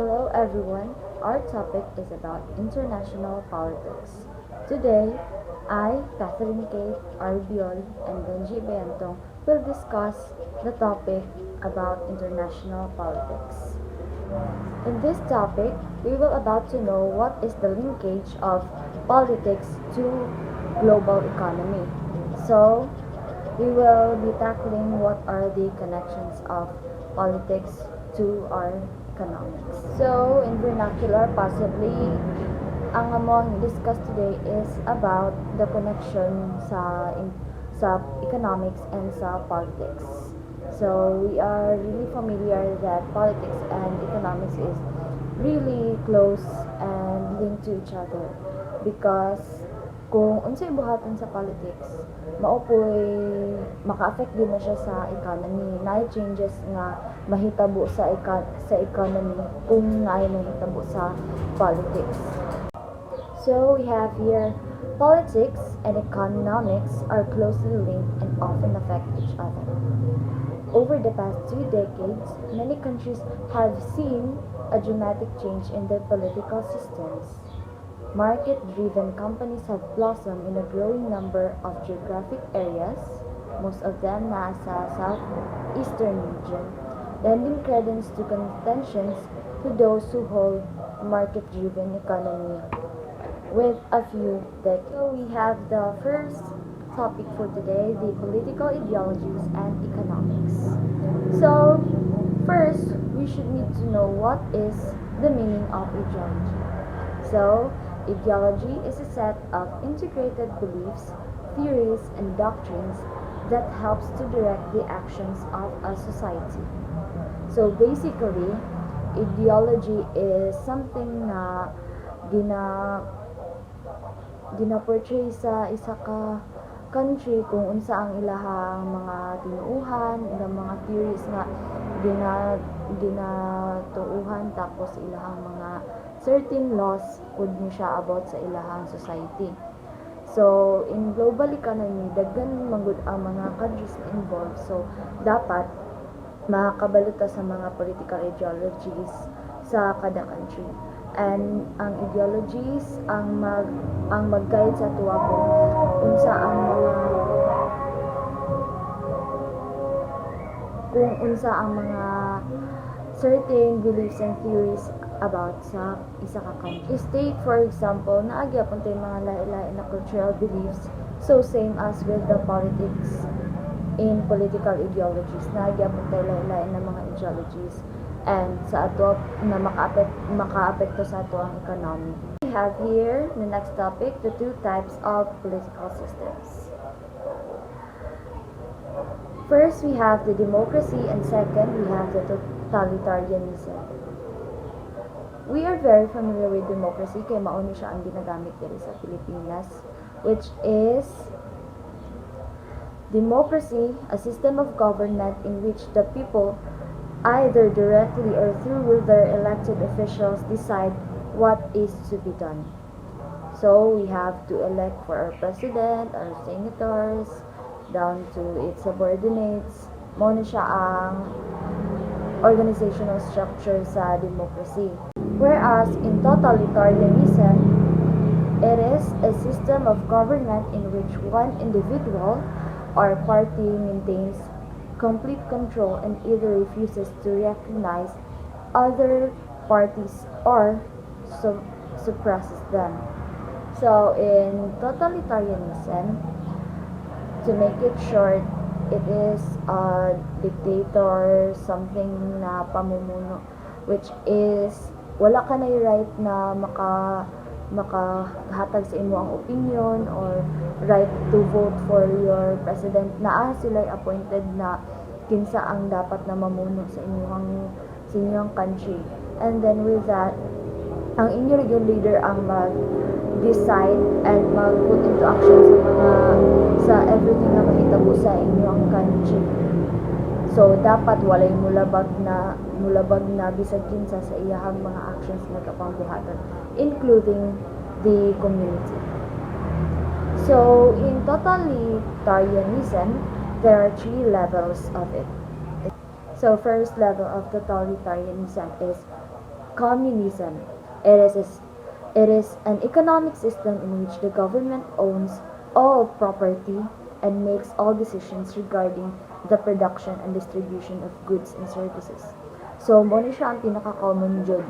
Hello everyone, our topic is about international politics. Today, I, Catherine K. Arbiol, and Bengie Bayantong will discuss the topic about international politics. In this topic, we will about to know what is the linkage of politics to global economy. So, we will be tackling what are the connections of politics to our economics. So, in vernacular, possibly, ang among discuss today is about the connection sa economics and sa politics. So, we are really familiar that politics and economics is really close and linked to each other because kung unsay buhaton sa politics maopoy maka-affect din na siya sa economy na changes nga mahitabo sa economy kung naay mahitabo sa politics. So we have here politics and economics are closely linked and often affect each other. Over the past 2 decades, many countries have seen a dramatic change in their political systems. Market-driven companies have blossomed in a growing number of geographic areas, most of them nasa southeastern region, lending credence to contentions to those who hold a market-driven economy with a few decades. So we have the first topic for today, the political ideologies and economics. So, first, we should need to know what is the meaning of ideology. So, ideology is a set of integrated beliefs, theories, and doctrines that helps to direct the actions of a society. So, basically, ideology is something na gina-portray sa isa ka country kung unsa ang ilahang mga tinuuhan, ilang mga theories nga ginatuuhan tapos ilahang mga certain laws pud ni siya about sa ilahang society. So, in global economy, daghan magud ang mga countries na involved. So, dapat makabalota sa mga political ideologies sa kada country. And ang ideologies ang mag-guide sa tuwa kung unsa ang mga certain beliefs and theories about sa isa ka country. State, for example, naagya pun tay mga lain-lain na cultural beliefs, so same as with the politics in political ideologies, naagya pun tay lain-lain na mga ideologies and sa ato na maka-apekto sa ato ang economy. We have here the next topic, the two types of political systems. First, we have the democracy, and second, we have the totalitarianism. We are very familiar with democracy kay mao ni siya ang ginagamit diri sa Pilipinas, which is democracy, a system of government in which the people either directly or through their elected officials decide what is to be done. So we have to elect for our president, our senators, down to its subordinates. Mao na siya ang organizational structure sa democracy. Whereas in totalitarianism, it is a system of government in which one individual or party maintains complete control and either refuses to recognize other parties or suppresses them. So in totalitarianism, to make it short, it is a dictator, something na pamumuno, which is wala ka na yung right na makahatag sa imo ang opinion or right to vote for your president. Naa sila appointed na kinsa ang dapat na mamuno sa inyong country. And then with that, ang inyong leader ang mag-decide and mag-put into action sa everything na mahitabo sa inyong country. So, dapat walay mulabag na bisag kinsa sa iyahang mga actions nga kapangbuhaton, including the community. So, in totalitarianism, there are 3 levels of it. So, first level of totalitarianism is communism. It is an economic system in which the government owns all property and makes all decisions regarding the production and distribution of goods and services. So, mo ni siya ang pinaka-common jud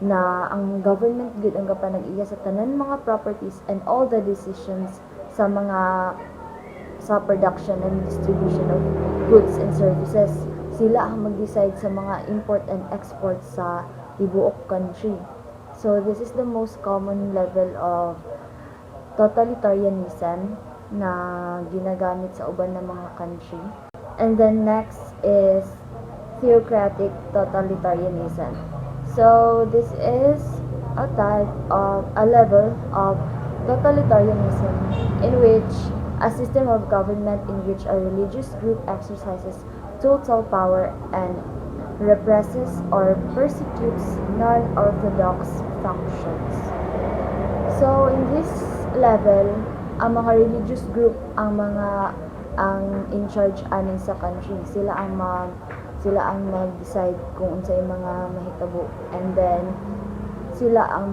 na ang government gud ang kapanag-iya sa tanan mga properties and all the decisions sa production and distribution of goods and services. Sila ang mag-decide sa mga import and export sa tibuok country. So, this is the most common level of totalitarianism na ginagamit sa uban ng mga country. And then next is theocratic totalitarianism. So, this is a type of a level of totalitarianism in which a system of government in which a religious group exercises total power and represses or persecutes non-orthodox functions. So, in this level, ang mga religious group ang in charge anin sa country. Sila ang mag-decide kung unsay mga mahitabo, and then sila ang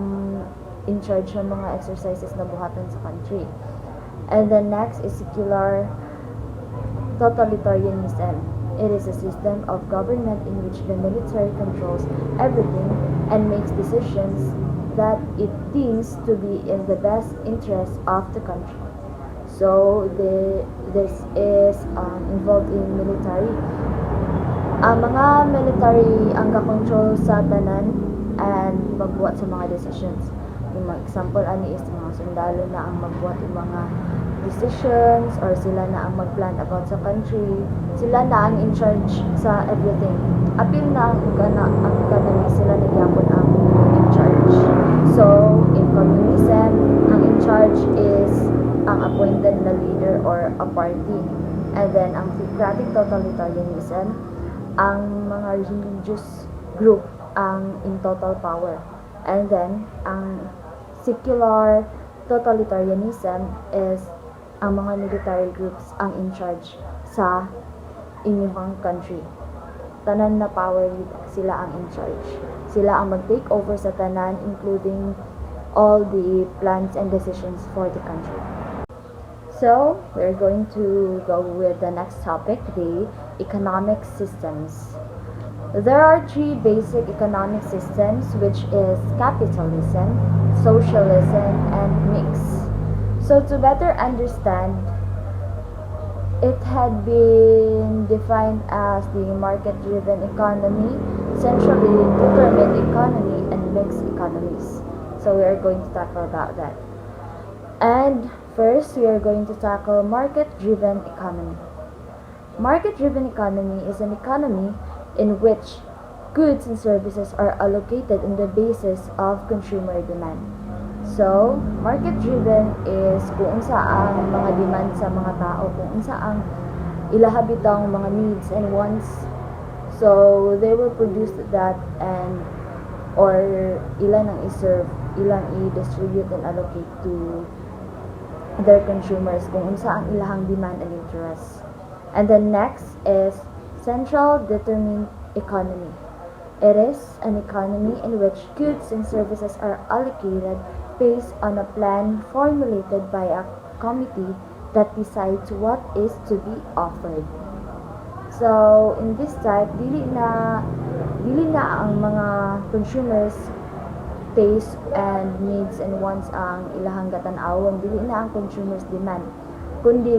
in charge ng mga exercises na buhatan sa country. And then next is secular totalitarianism. It is a system of government in which the military controls everything and makes decisions that it deems to be in the best interest of the country. So, this is involved in military. Ang mga military ang kakontrol sa tanan and magbuhat sa mga decisions. Yung mga example ani is mga sundalo na ang magbuhat ng mga decisions, or sila na ang mag-plan about sa country. Sila na ang in charge sa everything. Apil na ang economy, sila na gyapon ang in charge. So, in communism, ang in charge is ang appointed na leader or a party. And then, ang theocratic totalitarianism, ang mga religious group ang in total power. And then, ang secular totalitarianism is ang mga military groups ang in charge sa inyong country. Tanan na power sila ang in charge. Sila ang mag-take over sa tanan, including all the plans and decisions for the country. So, we're going to go with the next topic, the economic systems. There are three basic economic systems, which is capitalism, socialism, and mix. So, to better understand, it had been defined as the market-driven economy, centrally determined economy, and mixed economies. So, we are going to tackle about that. And first, we are going to tackle market-driven economy. Market-driven economy is an economy in which goods and services are allocated on the basis of consumer demand. So, market-driven is kung saan mga demand sa mga tao, kung saan ilahabitang mga needs and wants. So, they will produce that or ilan ang i-serve, ilang i-distribute and allocate to their consumers kung saan ilahang demand and interest. And then next is central determined economy. It is an economy in which goods and services are allocated based on a plan formulated by a committee that decides what is to be offered. So, in this type, dili na ang mga consumers taste and needs and wants ang ilahang gatan-awon, dili na ang consumers demand, kundi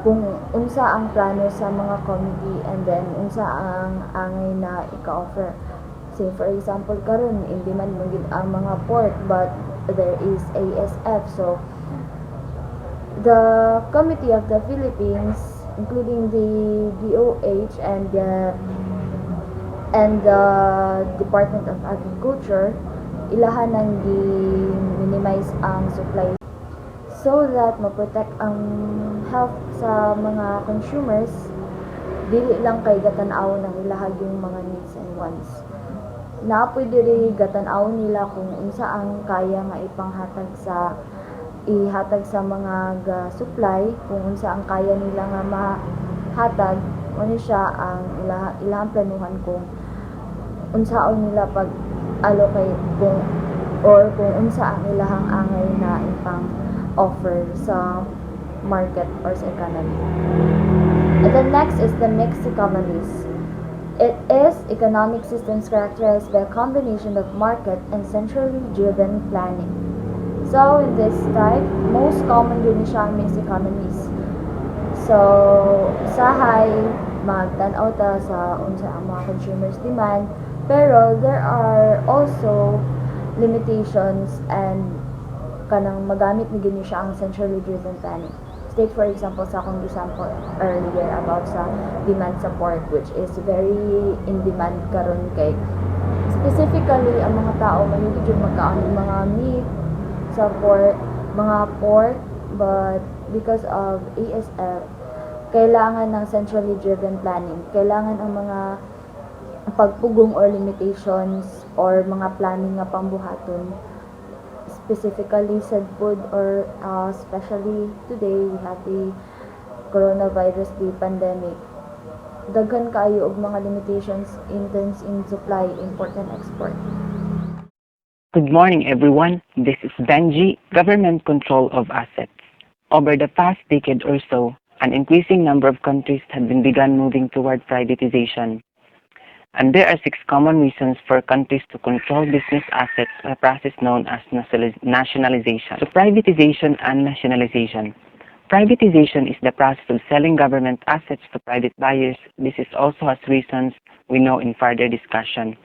kung unsa ang plano sa mga committee, and then unsa ang angay na ika-offer. Say for example, karon in demand mo gid ang mga pork, but there is ASF. So, the Committee of the Philippines, including the DOH and the Department of Agriculture, ilahan nang gi-minimize ang supply so that ma-protect ang health sa mga consumers, dili lang kay gatan-aw ng ilahag yung mga needs and wants. Naapoy diri gatan-aw nila kung unsa ang kaya nga ihatag sa mga supply, kung unsa ang kaya nila nga mahatag, ano siya ang ilahang planuhan kung unsaon nila allocate kung unsa ang ilahang angay na ipang offer sa market or sa economy. And then next is the mixed economies. It is economic systems characterized by a combination of market and centrally driven planning. So in this type, most common yun siya ang mixed economies. So, usahay magtan-aw ta sa unsa ang mga consumers demand, pero there are also limitations and kanang magamit ni gini siya ang centrally driven planning. Take for example sa akong example earlier about sa demand sa pork, which is very in demand karon kay specifically ang mga tao mahilig yung magkaon ng mga meat sa pork, but because of ASF kailangan ng centrally driven planning. Kailangan ang mga pagpugong or limitations or mga planning nga pambuhaton specifically sa food or especially today we have the coronavirus, the pandemic. Daghan kaayo og mga limitations in terms in supply, import and export. Good morning, everyone. This is Bengie, Government Control of Assets. Over the past decade or so, an increasing number of countries have begun moving toward privatization. And there are 6 common reasons for countries to control business assets, a process known as nationalization. So privatization and nationalization. Privatization is the process of selling government assets to private buyers. This is also has reasons we know in further discussion.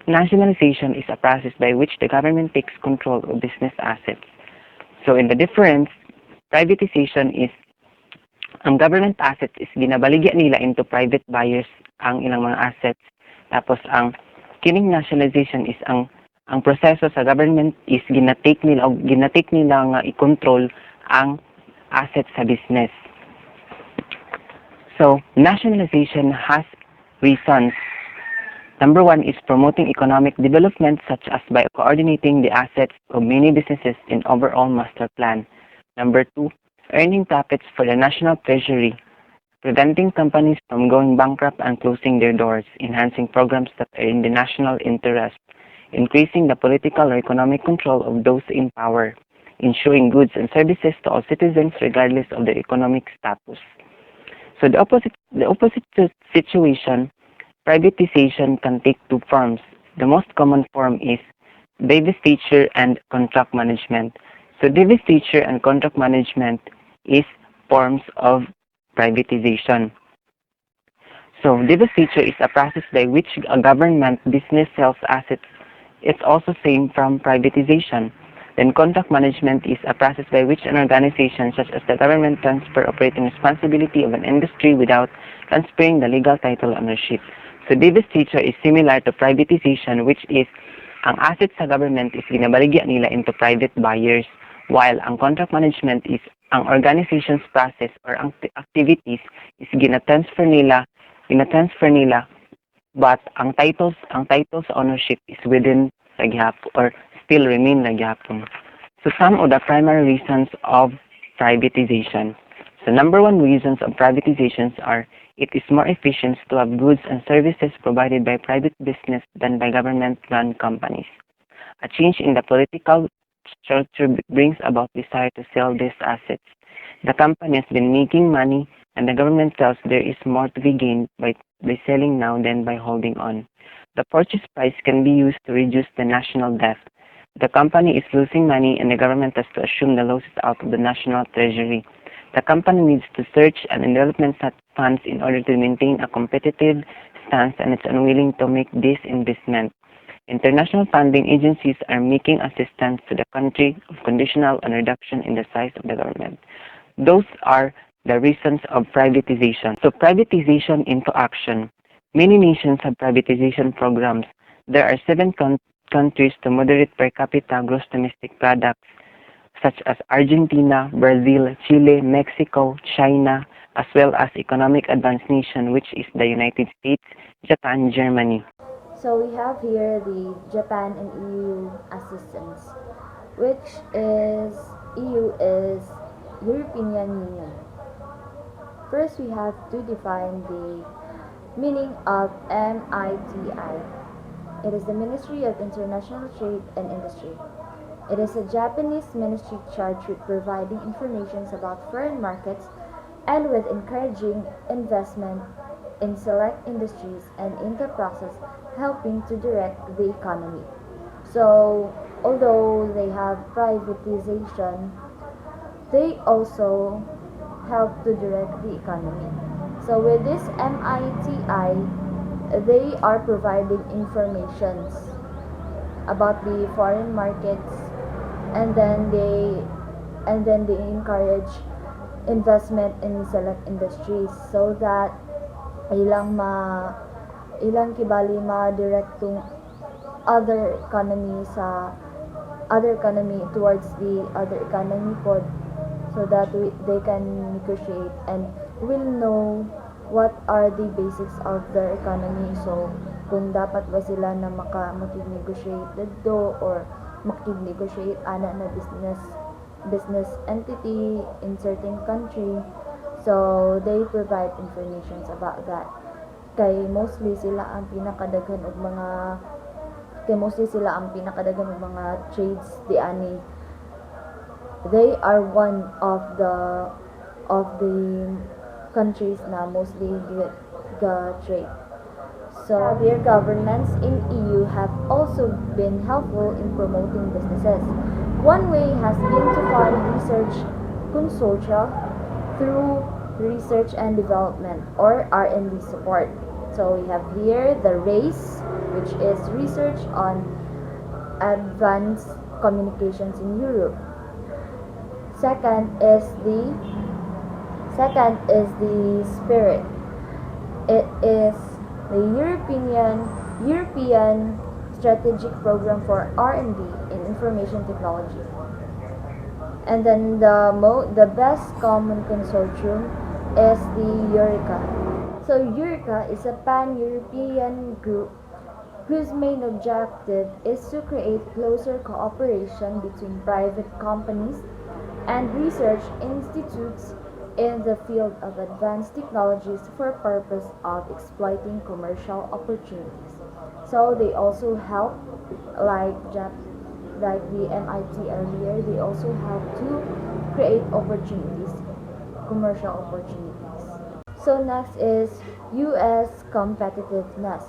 Nationalization is a process by which the government takes control of business assets. So in the difference, privatization is ang government assets is ginabaligya nila into private buyers ang ilang mga assets. Tapos ang kining nationalization is ang proseso sa government is ginatake nila nga i-control ang assets sa business. So nationalization has reasons. Number 1 is promoting economic development such as by coordinating the assets of many businesses in overall master plan. Number 2, earning profits for the national treasury, preventing companies from going bankrupt and closing their doors, enhancing programs that are in the national interest, increasing the political or economic control of those in power, ensuring goods and services to all citizens regardless of their economic status. So the opposite situation, privatization can take 2 forms. The most common form is divestiture and contract management. So divestiture and contract management is forms of privatization. So divestiture is a process by which a government business sells assets. It's also same from privatization. Then contract management is a process by which an organization such as the government transfer operating responsibility of an industry without transferring the legal title ownership. So divestiture is similar to privatization, which is ang assets sa government is ginabaligya nila into private buyers, while ang contract management is ang organization's process or ang activities is gina-transfer nila, but ang titles ownership is within nagyapon or still remain nagyapon. So some of the primary reasons of privatization. So number 1 reasons of privatizations are it is more efficient to have goods and services provided by private business than by government-run companies. A change in the political structure brings about desire to sell these assets. The company has been making money and the government tells there is more to be gained by selling now than by holding on. The purchase price can be used to reduce the national debt. The company is losing money and the government has to assume the losses out of the national treasury. The company needs to search and development funds in order to maintain a competitive stance and it's unwilling to make this investment. International funding agencies are making assistance to the country of conditional and reduction in the size of the government. Those are the reasons of privatization. So privatization into action. Many nations have privatization programs. There are 7 countries to moderate per capita gross domestic products, such as Argentina, Brazil, Chile, Mexico, China, as well as economic advanced nation, which is the United States, Japan, Germany. So we have here the Japan and EU assistance, which is EU is European Union. First, we have to define the meaning of MITI. It is the Ministry of International Trade and Industry. It is a Japanese ministry charged with providing information about foreign markets and with encouraging investment in select industries and in the process helping to direct the economy. So, although they have privatization, they also help to direct the economy. So, with this MITI, they are providing informations about the foreign markets, and then they encourage investment in select industries so that ilang ma ilang kibali ma-directong other economy towards the other economy pod, so that they can negotiate and will know what are the basics of their economy. So kung dapat ba sila na makig-negotiate dito or makig-negotiate ana na business entity in certain country. So they provide informations about that. Kay mostly sila ang pinakadaghan og mga trades di ani. They are one of the countries na mostly ga trade. So their governments in EU have also been helpful in promoting businesses. One way has been to fund research consortia through research and development or R&D support. So we have here the RACE, which is research on advanced communications in Europe. Second is the SPIRIT. It is the European Strategic Program for R&D in Information Technology. And then the best common consortium is the Eureka. So Eureka is a pan-European group whose main objective is to create closer cooperation between private companies and research institutes in the field of advanced technologies for purpose of exploiting commercial opportunities. So they also help, like the MIT earlier, they also help to create opportunities, commercial opportunities. So next is U.S. competitiveness.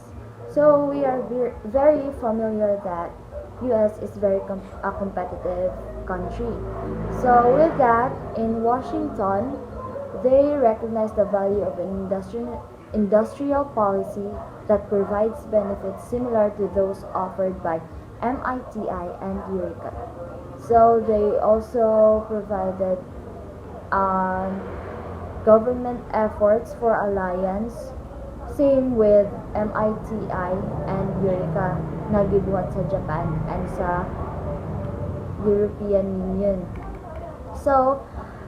So we are very familiar that U.S. is a competitive country. So with that, in Washington, they recognize the value of an industrial policy that provides benefits similar to those offered by MITI and Eureka. So they also provided government efforts for alliance, same with MITI and Eureka na gibuhat sa Japan and sa European Union. So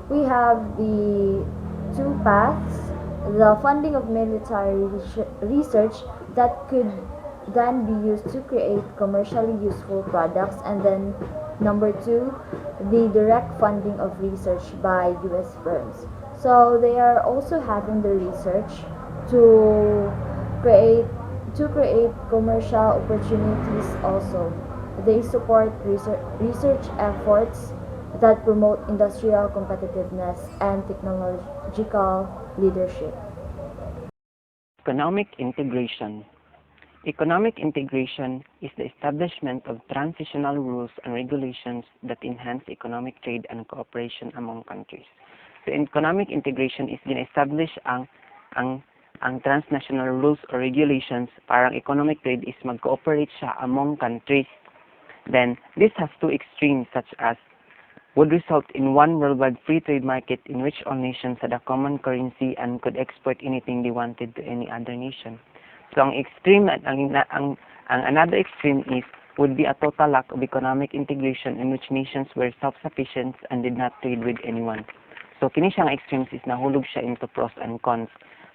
we have the two paths: the funding of military research that could then be used to create commercially useful products, and then number two, the direct funding of research by US firms. So they are also having the research to create commercial opportunities also. They support research efforts that promote industrial competitiveness and technological leadership. Economic integration. Economic integration is the establishment of transitional rules and regulations that enhance economic trade and cooperation among countries. So economic integration is din-establish ang transnational rules or regulations para ang economic trade is mag-cooperate siya among countries. Then this has two extremes, such as would result in one worldwide free trade market in which all nations had a common currency and could export anything they wanted to any other nation. So ang extreme ang another extreme is would be a total lack of economic integration in which nations were self-sufficient and did not trade with anyone. So kini siyang extremes is nahulog siya into pros and cons.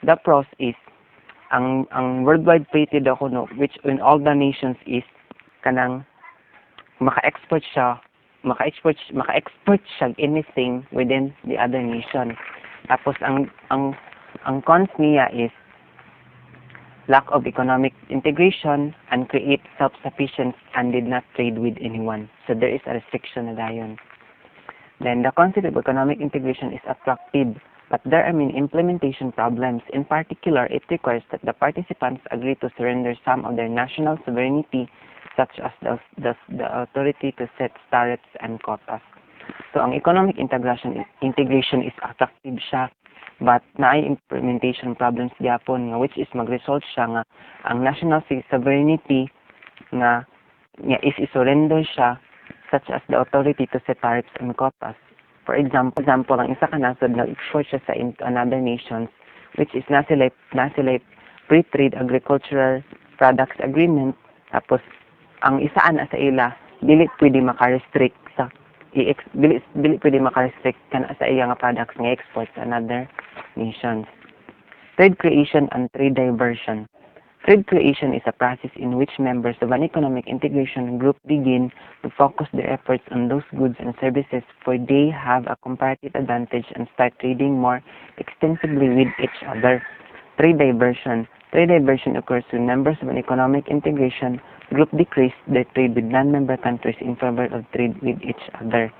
The pros is ang worldwide free trade ako no, which in all the nations is kanang maka-export siya anything within the other nation. Tapos ang cons niya is lack of economic integration, and create self-sufficiency and did not trade with anyone. So there is a restriction na dayon. Then the concept of economic integration is attractive, but there are many implementation problems. In particular, it requires that the participants agree to surrender some of their national sovereignty, such as the authority to set tariffs and quotas. So ang economic integration is attractive siya, but naay implementation problems gyapon nga which is mag-result siya nga ang national sovereignty nga is isurrender siya, such as the authority to set tariffs and quotas. For example, ang isa ka nasod nag-export siya sa another nations, which is na sila free trade agricultural products agreement, tapos ang isaan sa ila dili pwede maka-restrict sa dili pwede maka-restrict kana sa iya nga products nga export sa another nations. Trade creation and trade diversion. Trade creation is a process in which members of an economic integration group begin to focus their efforts on those goods and services for they have a comparative advantage and start trading more extensively with each other. Trade diversion. Trade diversion occurs when members of an economic integration group decrease their trade with non-member countries in favor of trade with each other.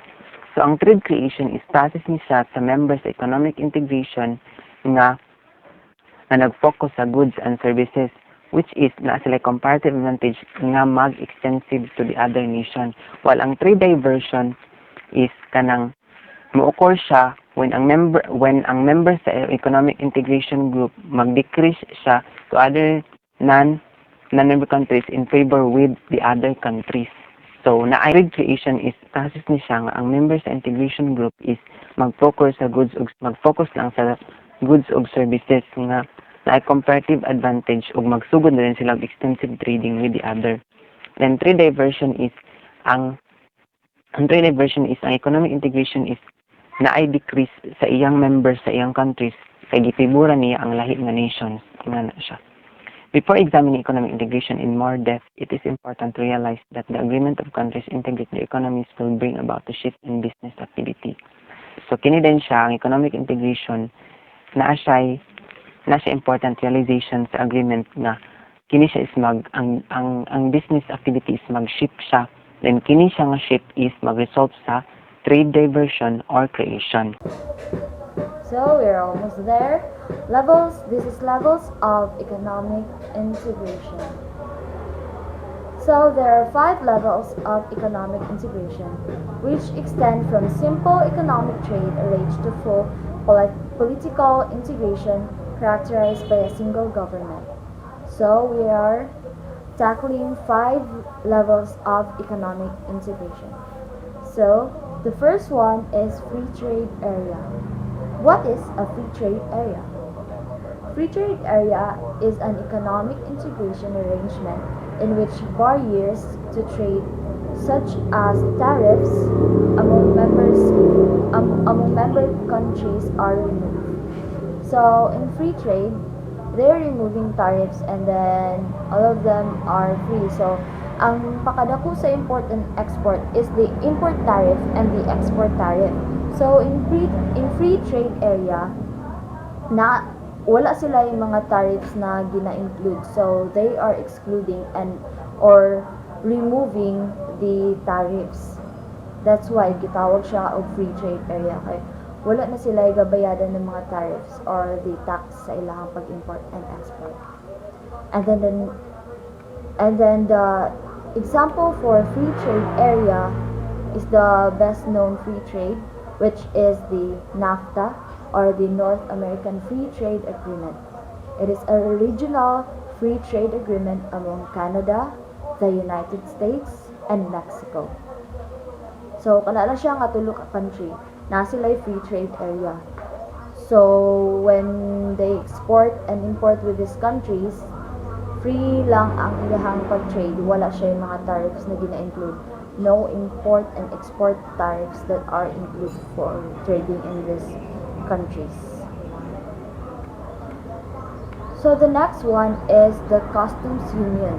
So, ang trade creation is process ni siya sa members sa economic integration nga nag-focus sa goods and services, which is na sila comparative advantage nga mag-extensive to the other nation. While ang trade diversion is kanang mo-occur siya when ang member sa economic integration group mag-decrease siya to other non-member countries in favor with the other countries. So, trade creation is process ni siya nga ang member sa integration group is mag-focus lang sa goods ug services nga na comparative advantage ug magsugod na rin sila og extensive trading with the other. Then trade diversion is ang economic integration is naay decrease sa iyang members sa iyang countries kay gifigura niya ang lahi nga nations nga na siya. Before examining economic integration in more depth, it is important to realize that the agreement of countries integrate their economies will bring about a shift in business activity. So kini din siya ang economic integration na siya important realization sa agreement nga kini siya is ang business activity is mag-shift siya, then kini siya nga shift is mag-result sa trade diversion or creation. So we're almost there. This is levels of economic integration. So there are 5 levels of economic integration, which extend from simple economic trade arranged to full political integration characterized by a single government. So we are tackling 5 levels of economic integration. So the first one is free trade area. What is a free trade area? Free trade area is an economic integration arrangement in which barriers to trade such as tariffs among member countries are removed. So in free trade, they're removing tariffs and then all of them are free. So ang pakadako sa import and export is the import tariff and the export tariff. So in free trade area na wala sila yung mga tariffs na gina-include. So they are excluding or removing the tariffs. That's why gitawag siya og free trade area kay wala na sila gabayadan ng mga tariffs or the tax sa ilang pag-import and export. And then the example for free trade area is the best known free trade, which is the NAFTA or the North American Free Trade Agreement. It is a regional free trade agreement among Canada, the United States, and Mexico. So kana siya nga tulo ka country na sila free trade area. So when they export and import with these countries, free lang ang ilahang pag-trade, wala siya yung mga tariffs na gina-include. No import and export tariffs that are included for trading in these countries. So the next one is the customs union.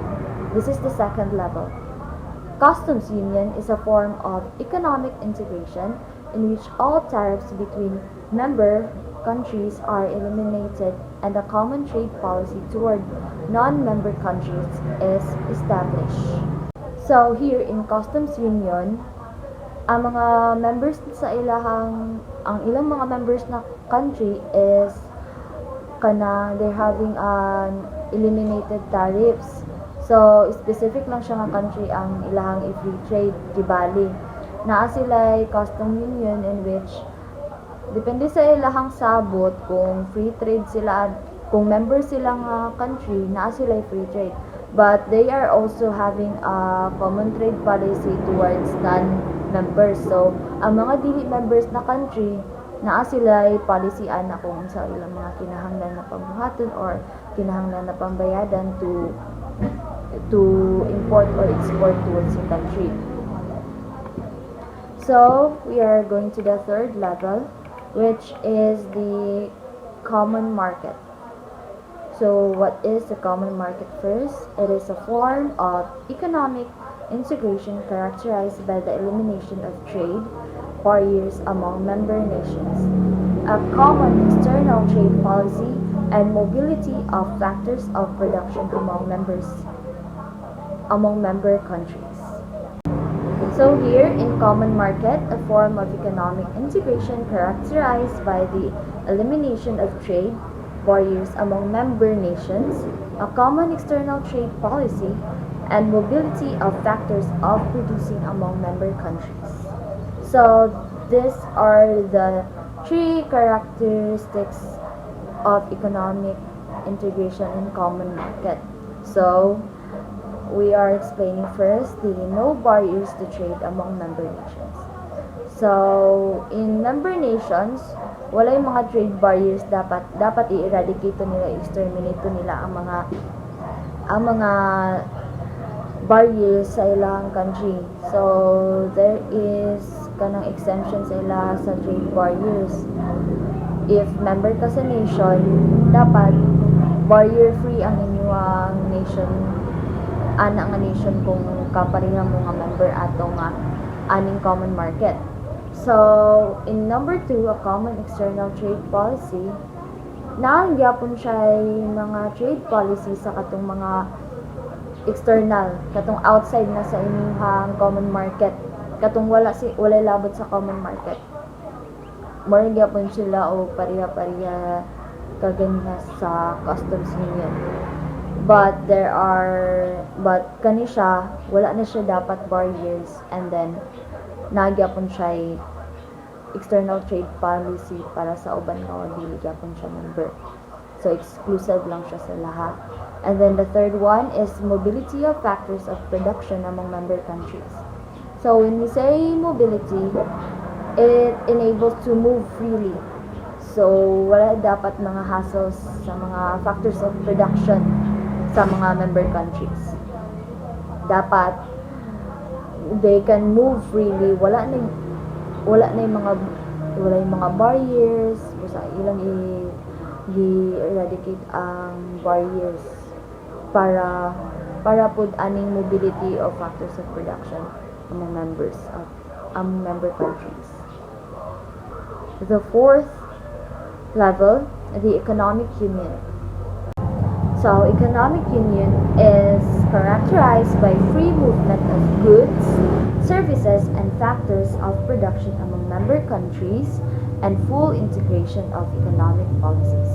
This is the second level. Customs union is a form of economic integration in which all tariffs between member countries are eliminated and a common trade policy toward non-member countries is established. So here in Customs Union, ang mga members sa ang ilang mga members na country is they're having an eliminated tariffs. So specific lang siya nga country ang ilahang i-free trade gibali. Naa sila custom union in which depende sa ilahang sabot kung free trade sila, kung member sila nga country, naa sila free trade. But they are also having a common trade policy towards non-members. So, ang mga dili members na country, naa sila policy ana kung sa ilang mga kinahanglan na pambuhaton or kinahanglan na pambayadan to import or export towards the country. So, we are going to the third level, which is the common market. So, what is the common market first? It is a form of economic integration characterized by the elimination of trade barriers among member nations, a common external trade policy, and mobility of factors of production among member countries. So here in common market, a form of economic integration characterized by the elimination of trade barriers among member nations, a common external trade policy, and mobility of factors of producing among member countries. So these are the three characteristics of economic integration in common market. So we are explaining first the no barriers to trade among member nations. So, in member nations, wala yung mga trade barriers dapat i-eradicate nila, exterminate nila ang mga barriers sa ilang country. So, there is kanang exemption sa trade barriers. If member ka sa nation, dapat barrier free ang inyong nation, nga nation kung kapareha mo nga member ato nga aning common market. So, in number 2, a common external trade policy, naangyapon siya mga trade policy sa katong mga external, katong outside na sa inyong common market, katong wala labot sa common market. More gyapon sila o pareha-pareha kaganiha sa customs union. But kani siya, wala na siya dapat barriers, and then nagyapon siya external trade policy para sa uban nga dili gyapon siya member. So exclusive lang siya sa lahat. And then the third one is mobility of factors of production among member countries. So when we say mobility, it enables to move freely. So wala dapat mga hassles sa mga factors of production sa mga member countries. Dapat they can move freely, wala yung mga barriers, basta ilang i-eradicate ang barriers para pud aning mobility of factors of production among member countries. The fourth level, the economic union. So, economic union is characterized by free movement of goods, services, and factors of production among member countries and full integration of economic policies.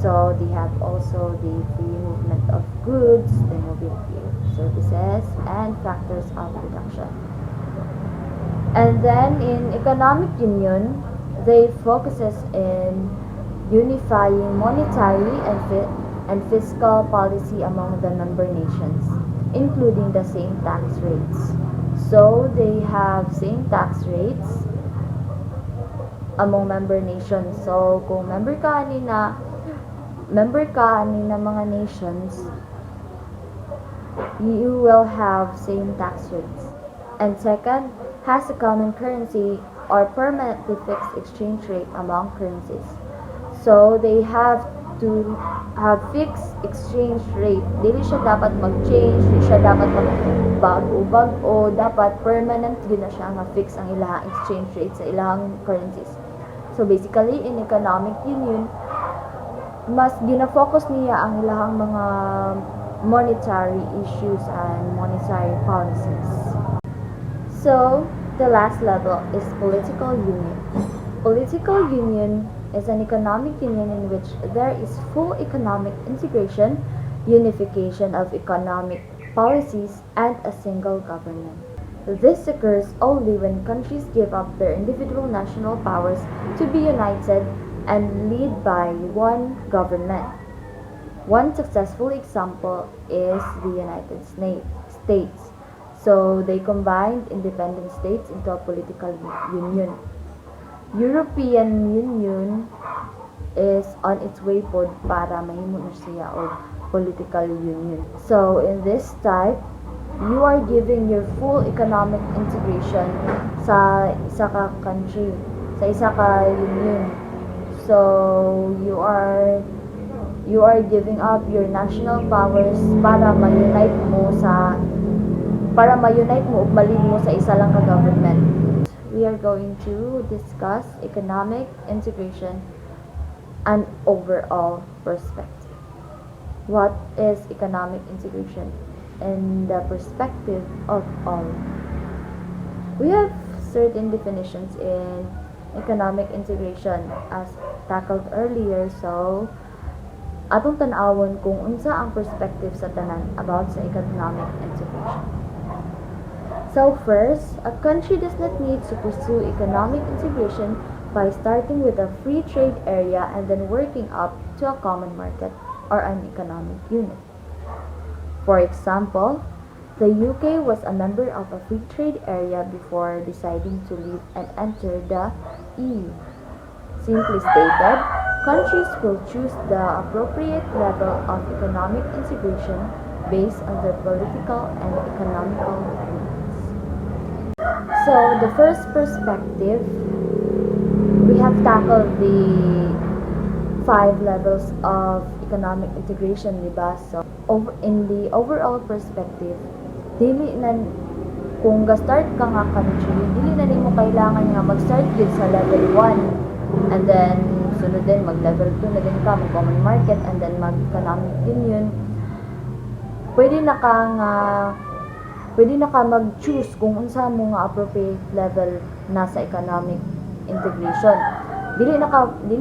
So, they have also the free movement of goods, the mobility of services, and factors of production. And then, in economic union, they focuses in unifying monetary and fiscal policy among the member nations, including the same tax rates. So they have same tax rates among member nations. So kung member ka ni na mga nations, you will have same tax rates. And second, has a common currency or permanently fixed exchange rate among currencies. So they have to have fixed exchange rate. Dili siya dapat mag-change, dili siya dapat mag-bago-bago, dapat permanent yun na siya nga fix ang ilahang exchange rate sa ilahang currencies. So basically, in economic union, mas gina-focus niya ang ilahang mga monetary issues and monetary policies. So, the last level is political union. Political union is an economic union in which there is full economic integration, unification of economic policies, and a single government. This occurs only when countries give up their individual national powers to be united and lead by one government. One successful example is the United States. So they combined independent states into a political union. European Union is on its way pod para mahimo na siya og political union. So in this type, you are giving your full economic integration sa isa ka country, sa isa ka union. So you are giving up your national powers para ma-unite mo ug malid mo sa isa lang ka government. We are going to discuss economic integration and overall perspective. What is economic integration in the perspective of all? We have certain definitions in economic integration as tackled earlier, so atong tan-awon kung unsa ang perspective sa tanan about sa economic integration. So first, a country does not need to pursue economic integration by starting with a free trade area and then working up to a common market or an economic unit. For example, the UK was a member of a free trade area before deciding to leave and enter the EU. Simply stated, countries will choose the appropriate level of economic integration based on their political and economical needs. So, the first perspective, we have tackled the 5 levels of economic integration, diba? So, in the overall perspective, dili na kung ga-start ka nga country, dili na nimo kailangan nga mag-start gid sa level 1 and then sunod din mag-level 2 na din ka, mag-common market and then mag-economic union. Pwede na ka mag-choose kung unsa mo nga appropriate level na sa economic integration. Dili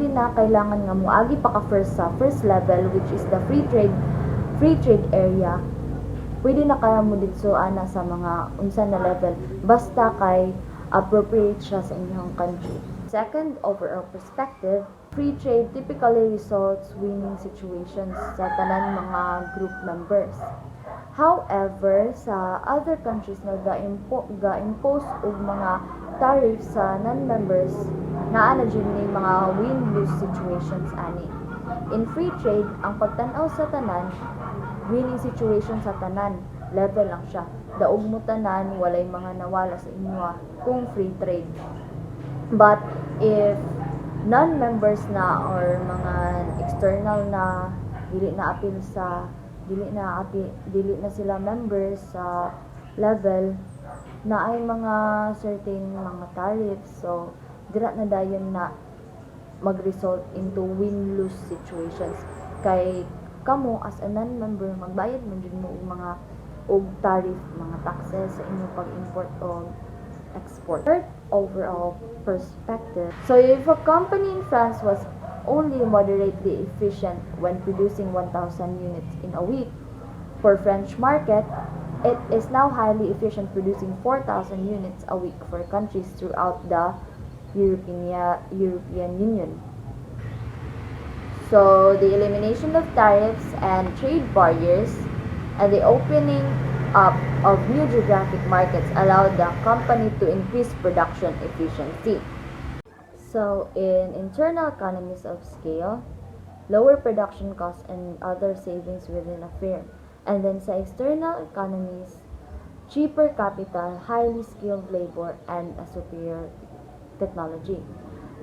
na kailangan nga moagi pa ka first level, which is the free trade area. Pwede na kaya mo dito ana sa mga unsa na level basta kay appropriate siya sa inyong country. Second, overall perspective, free trade typically results winning situations sa tanan mga group members. However, sa other countries nga ga-impose og mga tariffs sa non-members, naa na jud ni mga win-lose situations ani. In free trade, ang pagtan-aw sa tanan, winning situation sa tanan, level lang siya. Daog mo tanan, walay mga nawala sa inyo kung free trade. But if non-members na or mga external na dili na sila members sa level na ay mga certain mga tariffs, so dira na dayon na mag-result into win-lose situations kay kamo as a non-member magbayad man jud mo og tariff, mga taxes sa inyong pag-import o export. Third, overall perspective. So if a company in France was only moderately efficient when producing 1,000 units in a week for French market, it is now highly efficient producing 4,000 units a week for countries throughout the European Union. So the elimination of tariffs and trade barriers and the opening up of new geographic markets allowed the company to increase production efficiency. So in internal economies of scale, lower production costs and other savings within a firm. And then sa external economies, cheaper capital, highly skilled labor, and a superior technology.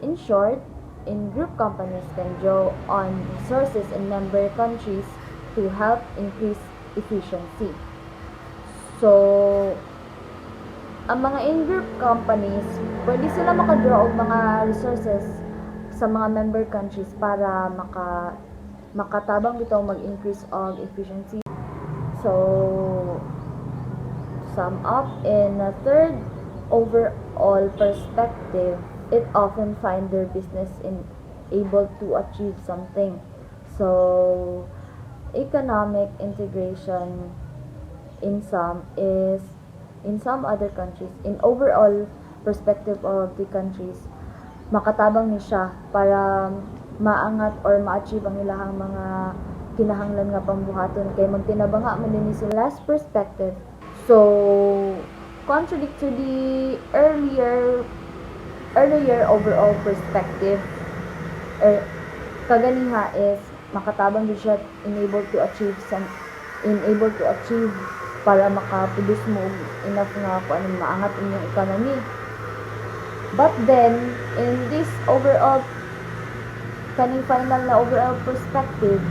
In short, in-group companies can draw on resources in member countries to help increase efficiency. So, ang mga in-group companies, pwede sila makadraw og mga resources sa mga member countries para makatabang bitaw mag-increase of efficiency. So, sum up, in a third overall perspective, it often find their business in able to achieve something. So, economic integration in some other countries, in overall perspective of the countries, makatabang ni siya para maangat or ma-achieve ang ilahang mga kinahanglan nga pambuhaton kay magtinabang nga man din sila last perspective. So, contradict to the earlier overall perspective, kaganiha is makatabang din siya enable to achieve para makaproduce mo enough nga kung anong maangat inyong economy. But then, in this kaning final na overall perspective,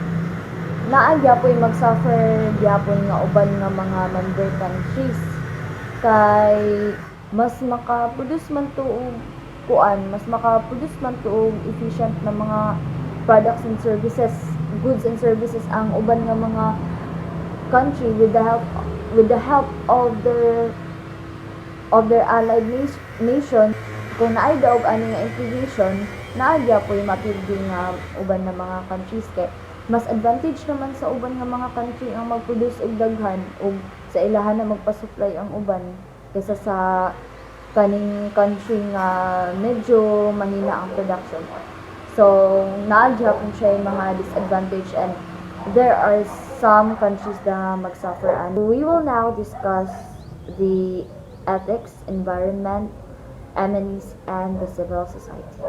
naa gyapon mag-suffer gyapon nga uban nga mga member countries kay mas makaproduce man tuog efficient na mga products and services, goods and services ang uban nga mga country with the help of their allied nation. Kung naay daog ani nga integration, naa gyapon mapildi nga uban na mga countries kay mas advantage naman sa uban nga mga country ang mag-produce og daghan ug sa ilahan na magpa-supply ang uban kaysa sa kaning country nga medyo mahina ang production. So, naa gyapon siya yung mga disadvantage, and there are some countries na mag-suffer. And we will now discuss the ethics, environment, MNEs, and the civil society.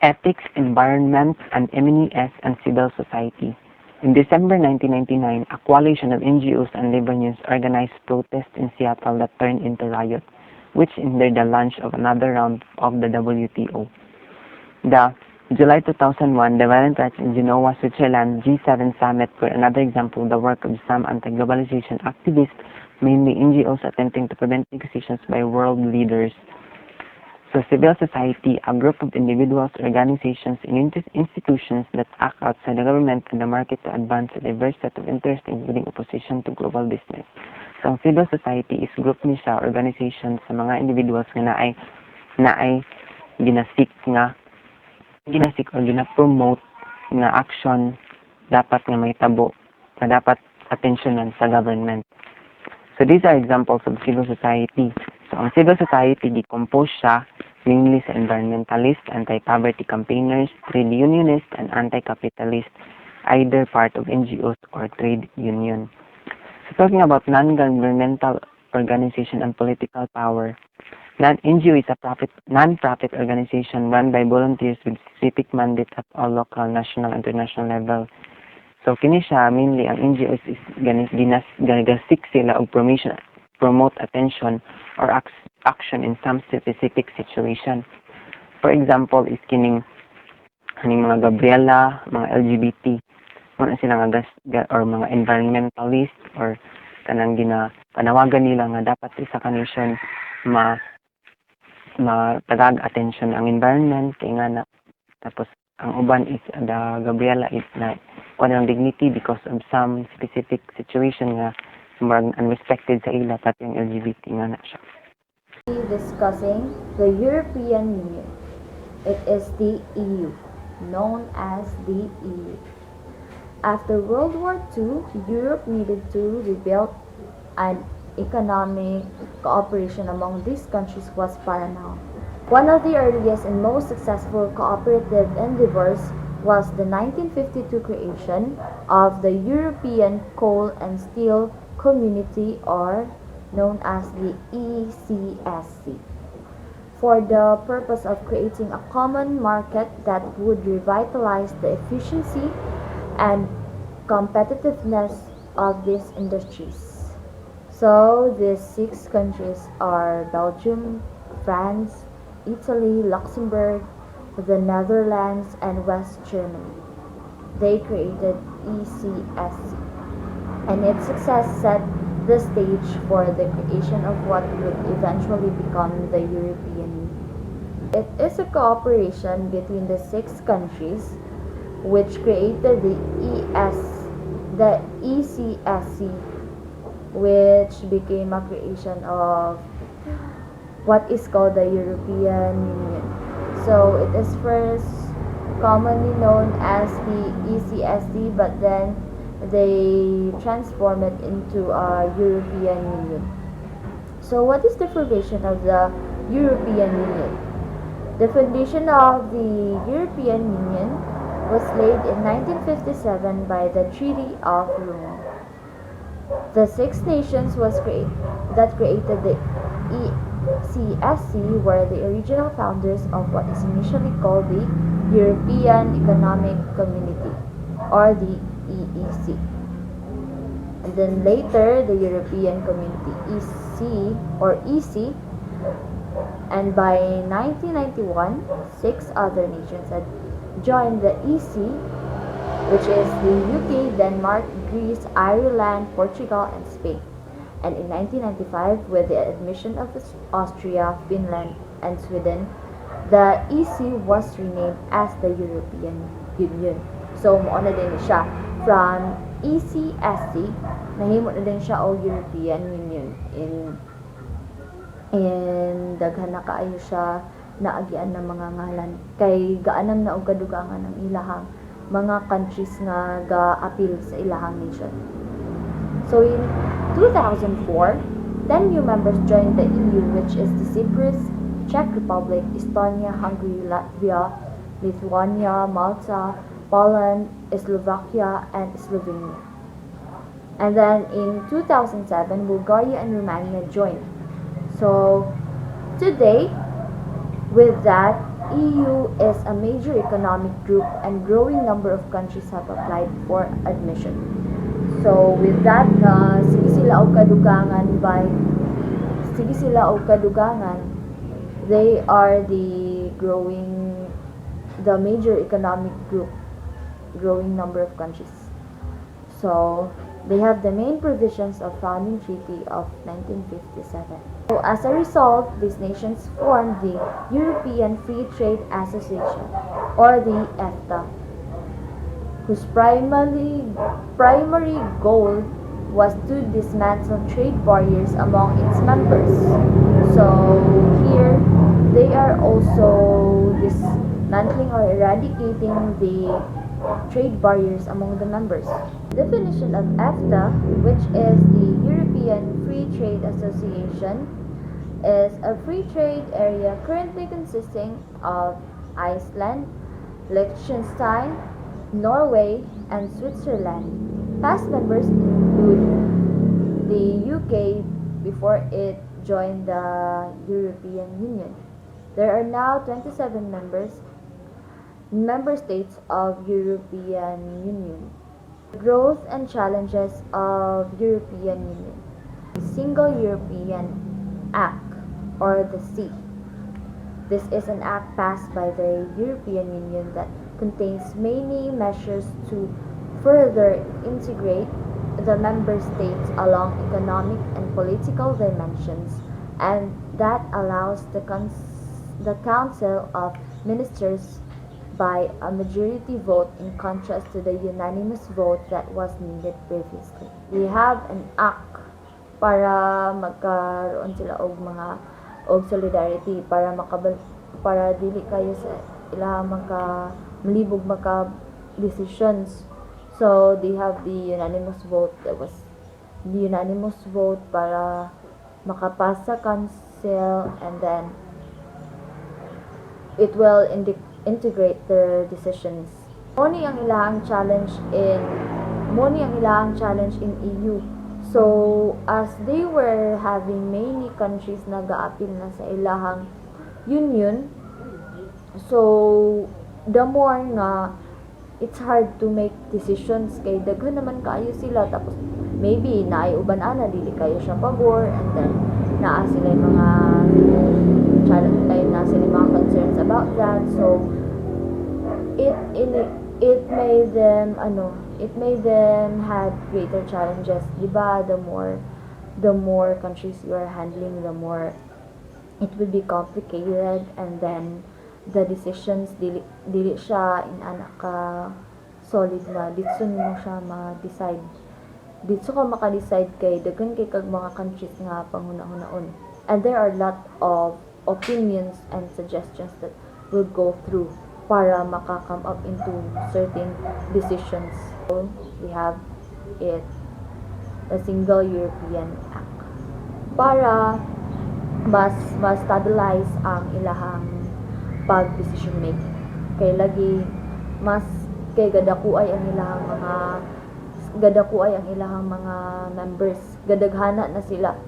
Ethics, Environment, and MNES and Civil Society. In December 1999, a coalition of NGOs and labor unions organized protests in Seattle that turned into riot, which hindered the launch of another round of the WTO. The July 2001 Development Rights in Genoa, Switzerland G7 Summit were another example of the work of some anti-globalization activists, mainly NGOs attempting to prevent negotiations by world leaders. So civil society, a group of individuals, organizations, and institutions that act outside the government and the market to advance a diverse set of interests, including opposition to global business. So ang civil society is group ni siya, organization sa mga individuals nga naay ginasik or gina-promote nga action dapat nga may tabo na dapat atensyonan sa government. So these are examples of civil society. So ang civil society decompose siya mainly sa environmentalist, anti-poverty campaigners, trade unionist, and anti-capitalist, either part of NGOs or trade union. So talking about non-governmental organization and political power, NGO is a non-profit organization run by volunteers with specific mandate at all local, national, and international level. So kini siya mainly ang NGOs is gagasik sila og promote attention or action in some specific situation. For example, is kining mga Gabriela, mga LGBT, mga sila or mga environmentalist or kanang panawagan nila nga dapat isa ka nation matagag attention ang environment kay nga na. Tapos ang uban is the Gabriela is na walang dignity because of some specific situation nga marag unrespected sa ila pati yung LGBT nga na siya. Discussing the European Union. It is the EU, known as the EU. After World War II, Europe needed to rebuild, and economic cooperation among these countries was paramount. One of the earliest and most successful cooperative endeavors was the 1952 creation of the European Coal and Steel Community, or known as the ECSC, for the purpose of creating a common market that would revitalize the efficiency and competitiveness of these industries. So these 6 countries are Belgium, France, Italy, Luxembourg, the Netherlands, and West Germany. They created ECSC, and its success set the stage for the creation of what would eventually become the European Union. It is a cooperation between the 6 countries which created the ECSC, which became a creation of what is called the European Union. So it is first commonly known as the ECSC, but then they transform it into a European Union. So what is the formation of the European Union? The foundation of the European Union was laid in 1957 by the Treaty of Rome. The 6 nations that created the ECSC were the original founders of what is initially called the European Economic Community, or the EEC. And then later, the European Community EC or EC, and by 1991, 6 other nations had joined the EC, which is the UK, Denmark, Greece, Ireland, Portugal, and Spain. And in 1995, with the admission of Austria, Finland, and Sweden, the EC was renamed as the European Union. So, mo na din siya from ECSC, nahimo na din siya o European Union. In daghan na kaayo siya naagian ng mga ngalan kay gaanam na og kadugangan ng ilahang mga countries nga ga-appeal sa ilahang nation. So in 2004, 10 new members joined the EU, which is the Cyprus, Czech Republic, Estonia, Hungary, Latvia, Lithuania, Malta, Poland, Slovakia, and Slovenia. And then in 2007, Bulgaria and Romania joined. So today, with that, EU is a major economic group and growing number of countries have applied for admission. So with that, sige sila og kadugangan, they are the major economic group, growing number of countries. So they have the main provisions of founding treaty of 1957. So as a result, these nations formed the European Free Trade Association, or the EFTA, whose primary goal was to dismantle trade barriers among its members. So here, they are also dismantling or eradicating the trade barriers among the members. Definition of EFTA, which is the European Free Trade Association, is a free trade area currently consisting of Iceland, Liechtenstein, Norway, and Switzerland. Past members include the UK before it joined the European Union. There are now 27 member states of European Union. Growth and challenges of European Union. The Single European Act, or the C. This is an act passed by the European Union that contains many measures to further integrate the member states along economic and political dimensions, and that allows the Council of Ministers by a majority vote in contrast to the unanimous vote that was needed previously. We have an act para magkaroon sila og solidarity para dili kayo sa ila malibog decisions. So they have the unanimous vote para makapass sa council, and then it will integrate their decisions. Moni ang ilahang challenge in EU. So as they were having many countries na ga-appeal na sa ilahang union, so the more nga it's hard to make decisions kay daghan naman kaayo sila, tapos maybe naay uban ana dili kayo siya pabor, and then naa sila mga concerns about that. So it made them had greater challenges, diba? The more countries you are handling, the more it will be complicated, and then the decisions dili siya in anak ka solid na dito nimo siya ma-decide, dito ka maka-decide kay daghan kay kag mga countries nga panghuna-hunaon, and there are a lot of opinions and suggestions that will go through para maka-come up into certain decisions. So, we have it, a single European Act para mas stabilize ang ilahang pag-decision making. Kay lagi mas kay gadakuay ang ilahang mga members, gadaghana na sila.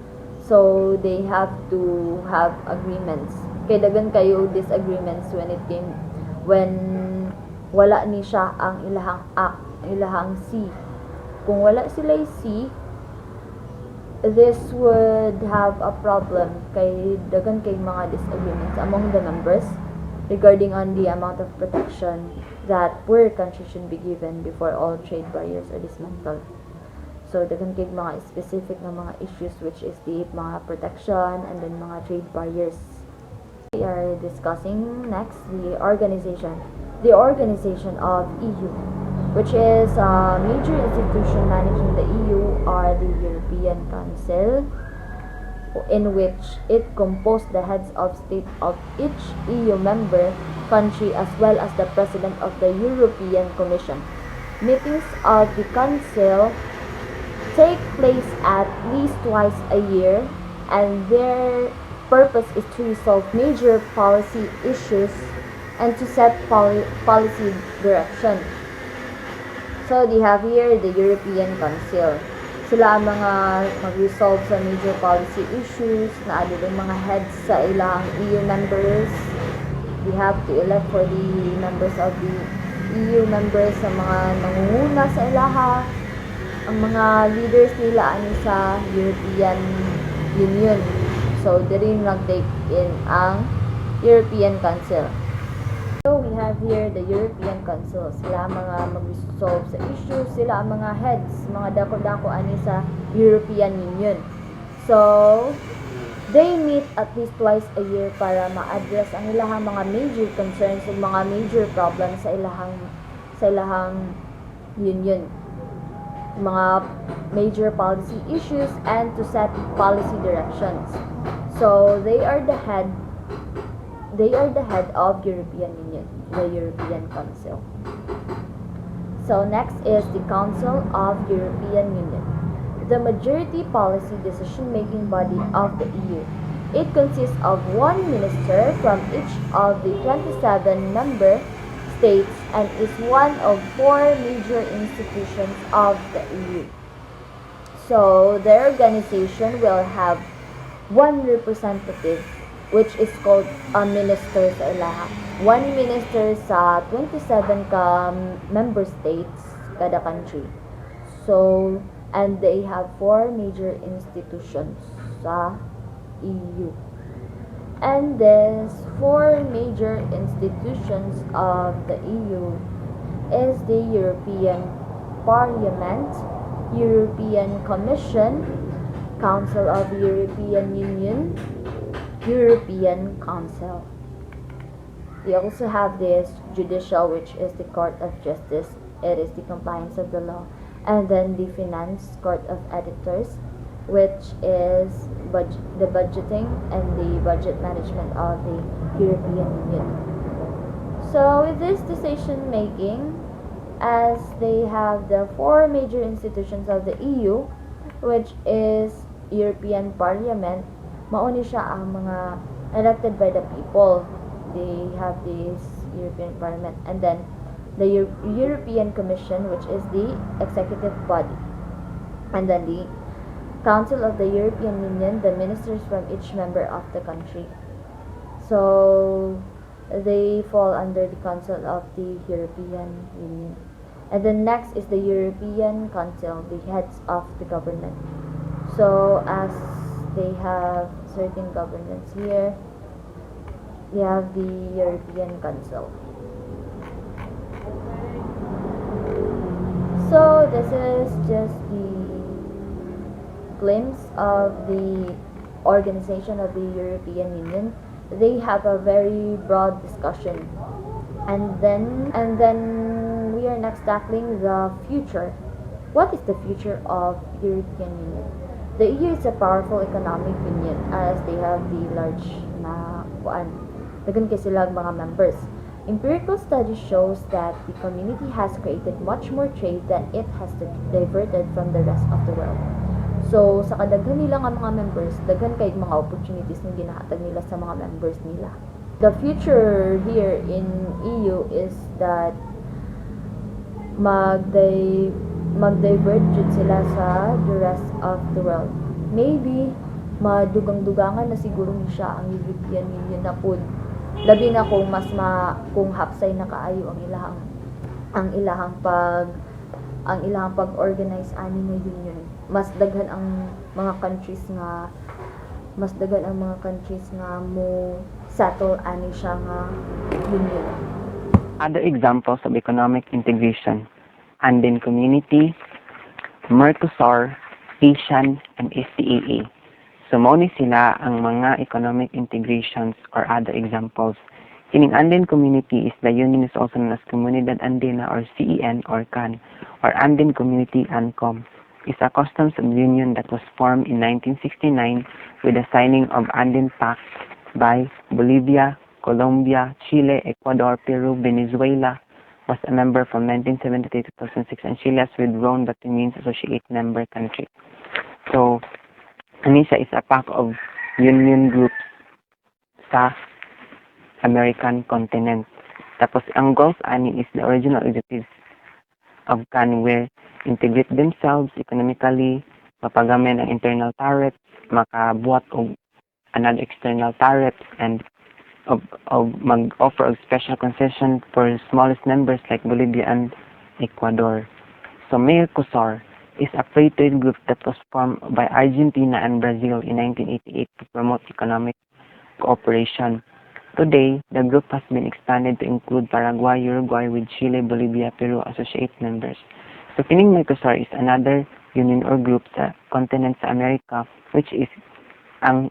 So they have to have agreements. Kay daghan kayo disagreements when wala ni siya ang ilahang act, ilahang C. Kung wala sila C, this would have a problem kay daghan kay mga disagreements among the members regarding on the amount of protection that poor countries should be given before all trade barriers are dismantled. So daghan kay mga specific na mga issues, which is the mga protection and then mga trade barriers. We are discussing next the organization of EU, which is a major institution managing the EU, are the European Council, in which it composed the heads of state of each EU member country as well as the President of the European Commission. Meetings of the Council take place at least twice a year, and their purpose is to resolve major policy issues and to set policy direction. So, they have here the European Council. Sila ang mga mag-resolve sa major policy issues na adil ang mga heads sa ilang EU members. They have to elect for the members of the EU members sa mga nangunguna sa ilaha. Ang mga leaders nila ani sa European Union. So, diri nag-take in ang European Council. So, we have here the European Council. Sila mga mag-resolve sa issues. Sila ang mga heads, mga dako-dako ani sa European Union. So, they meet at least twice a year para ma-address ang ilahang mga major concerns o mga major problems sa ilahang union. Mga major policy issues and to set policy directions. So, they are the head of European Union, the European Council. So next is the Council of European Union, the majority policy decision-making body of the EU. It consists of one minister from each of the 27 member states and is one of four major institutions of the EU. So the organization will have one representative, which is called a minister sa ilaha. One minister sa 27 ka member states kada country. So, and they have four major institutions sa EU. And these four major institutions of the EU is the European Parliament, European Commission, Council of the European Union, European Council. We also have this judicial, which is the Court of Justice. It is the compliance of the law. And then the Finance Court of Editors, which is the budgeting and the budget management of the European Union. So with this decision making, as they have the four major institutions of the EU, which is European Parliament, mauni siya ang mga elected by the people. They have this European Parliament, and then the European Commission, which is the executive body, and then the Council of the European Union, the ministers from each member of the country. So they fall under the Council of the European Union. And then next is the European Council, the heads of the government. So as they have certain governments here, we have the European Council. So this is just the glimpse of the Organization of the European Union, they have a very broad discussion. And then we are next tackling the future. What is the future of European Union? The EU is a powerful economic union as they have the large na kuan. Dagan kay sila mga members. Empirical study shows that the community has created much more trade than it has diverted from the rest of the world. So, sa kadaghan nila nga mga members, daghan kay mga opportunities na ginahatag nila sa mga members nila. The future here in EU is that mag-divert jud sila sa the rest of the world. Maybe madugang-dugangan na siguro ni siya ang European Union na pud labi na kung hapsay na kaayo ang ilahang pag-organize ani nga union. Mas daghan ang mga countries nga mo settle ani siya nga union. Other examples of economic integration: Andean Community, Mercosur, ASEAN, and STAA. So, mao ni sila ang mga economic integrations or other examples. Kining Andean Community is the union is also known as Comunidad Andina or CEN or CAN or Andean Community ANCOM. Is a customs union that was formed in 1969 with the signing of Andean Pact by Bolivia, Colombia, Chile, Ecuador, Peru, Venezuela, was a member from 1973 to 2006, and Chile has withdrawn but remains associate member country. So, ANISA is a pack of union groups sa American continent. Tapos, ang goals ani is the original objectives of CAN where integrate themselves economically, mapagamen ang internal tariffs, makabuhat og another external tariffs, and mag-offer of special concession for smallest members like Bolivia and Ecuador. So, Mercosur is a free trade group that was formed by Argentina and Brazil in 1988 to promote economic cooperation. Today, the group has been expanded to include Paraguay, Uruguay, with Chile, Bolivia, Peru associate members. So, kining Mercosur is another union or group sa continent sa America, which is ang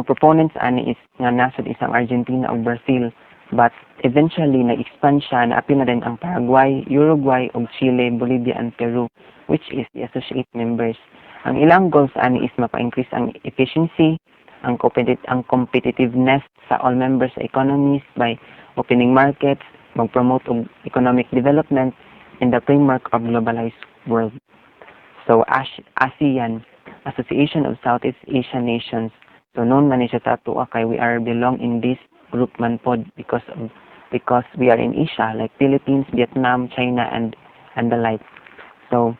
proponents ani is nga nasod isang Argentina o Brazil, but eventually na-expand siya na apil na din ang Paraguay, Uruguay ug Chile, Bolivia and Peru, which is the associate members. Ang ilang goals ani is mapa-increase ang efficiency, ang competitiveness sa all members sa economies by opening markets, mag-promote og economic development in the framework of globalized world. So, ASEAN, Association of Southeast Asian Nations. So, known man siya sa ato kay we are belong in this group man pod because we are in Asia, like Philippines, Vietnam, China, and the like. So,